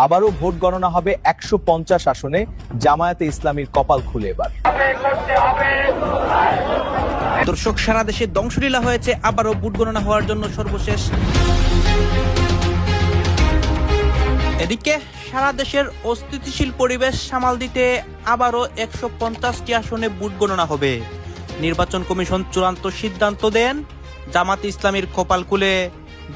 আবারও ভোট গণনা হবে 150 আসনে। জামায়াতে ইসলামীর কপাল খুলে এবার। দর্শক, সারা দেশে ধ্বংসলীলা হয়েছে আবারও ভোট গণনা হওয়ার জন্য সর্বশেষ। এদিকে সারা দেশের অস্থিতিশীল পরিবেশ সামাল দিতে আবারও 150টি আসনে ভোট গণনা হবে। নির্বাচন কমিশন চূড়ান্ত সিদ্ধান্ত দেন, জামাতে ইসলামীর কপাল খুলে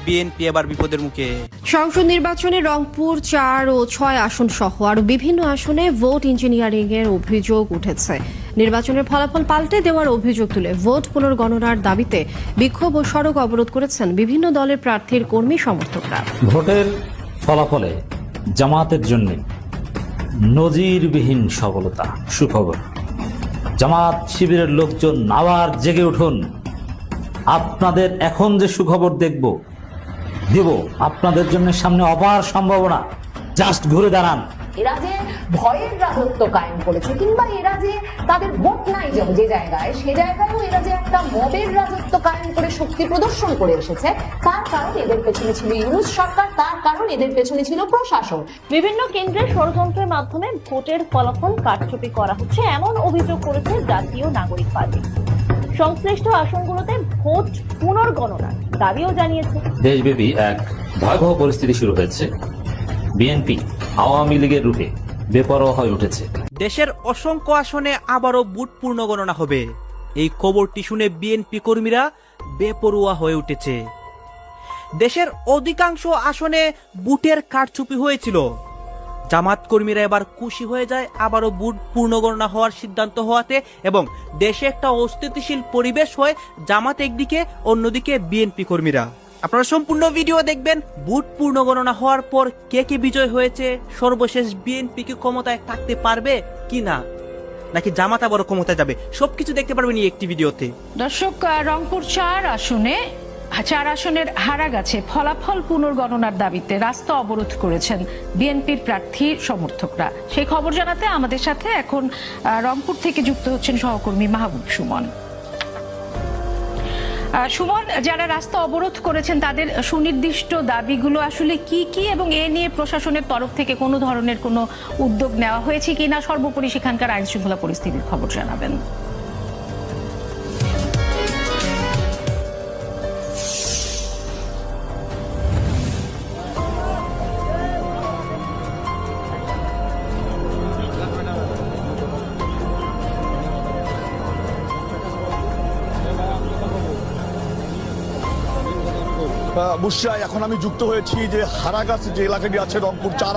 বিএনপি এবার বিপদের মুখে। সংসদ নির্বাচনে রংপুর 4 ও 6 আসন সহ আরো বিভিন্ন আসনে ভোট ইঞ্জিনিয়ারিং এর অভিযোগ উঠেছে। নির্বাচনের ফলাফল পাল্টে দেওয়ার অভিযোগ তুলে ভোট পুনর্গণনার দাবিতে বিক্ষোভ ও সড়ক অবরোধ করেছেন বিভিন্ন দলের প্রার্থীর কর্মী সমর্থকরা। ভোটের ফলাফলে জামাতের জন্য নজিরবিহীন সফলতা। সুখবর, জামাত শিবিরের লোকজন আবার জেগে উঠুন। আপনাদের এখন যে সুখবর দেব আপনাদের জন্য সামনে অপার সম্ভাবনা। জাস্ট ঘুরে দাঁড়ান। এরা যে ভয়ের রাজত্ব কায়েম করেছে, কিংবা এরা যে তাদের ভোট নাই যে জায়গায়, সে জায়গায়ও এরা যে একটা মবের রাজত্ব কায়েম করে শক্তি প্রদর্শন করে এসেছে, তার কারণ এদের পেছনে ছিল ইউনূস সরকার, তার কারণ এদের পেছনে ছিল প্রশাসন। বিভিন্ন কেন্দ্রে ষড়যন্ত্রের মাধ্যমে ভোটের ফলাফল কারচুপি করা হচ্ছে এমন অভিযোগ করেছে জাতীয় নাগরিক পার্টি। সংশ্লিষ্ট আসনগুলোতে ভোট পুনর্গণনার দাবিও জানিয়েছে। দেশব্যাপী এক ভয়াবহ পরিস্থিতি শুরু হয়েছে। বিএনপি আওয়ামী লীগের রূপে বেপরোয়া হয়ে উঠেছে। দেশের অসংখ্য আসনে আবারও ভোট পুনর্গণনা হবে। এই খবরটি শুনে বিএনপি কর্মীরা বেপরোয়া হয়ে উঠেছে। দেশের অধিকাংশ আসনে ভোটের কারচুপি হয়েছিল। জামাত কর্মীরা এবার খুশি হয়ে যায় আবারও ভোট পুনর্গণনা হওয়ার সিদ্ধান্ত হওয়াতে, এবং দেশে একটা অস্থিতিশীল পরিবেশ হয়। জামাত একদিকে, অন্যদিকে বিএনপি কর্মীরা। আপনারা সম্পূর্ণ ভিডিও দেখবেন। ভোট পুনর্গণনা হওয়ার পর কে কে বিজয় হয়েছে, সর্বশেষ বিএনপি কি ক্ষমতায় থাকতে পারবে কিনা, নাকি জামাত আবারও ক্ষমতায় যাবে, সবকিছু দেখতে পারবেন এই একটি ভিডিওতে। দর্শক, রংপুর 4 আসনের হারাগাছে ফলাফল পুনর্গণনার দাবিতে রাস্তা অবরোধ করেছেন বিএনপির প্রার্থী সমর্থকরা। সেই খবর জানাতে আমাদের সাথে এখন রংপুর থেকে যুক্ত হচ্ছেন সহকর্মী মাহবুব সুমন। সুমন, যারা রাস্তা অবরোধ করেছেন তাদের সুনির্দিষ্ট দাবিগুলো আসলে কি কি, এবং এ নিয়ে প্রশাসনের তরফ থেকে কোনো ধরনের কোনো উদ্যোগ নেওয়া হয়েছে কিনা, সর্বোপরি সেখানকার আইন শৃঙ্খলা পরিস্থিতির খবর জানাবেন। বুশরা, এখন আমি যুক্ত হয়েছি যে হারাগাছ যে এলাকাটি আছে রংপুর 4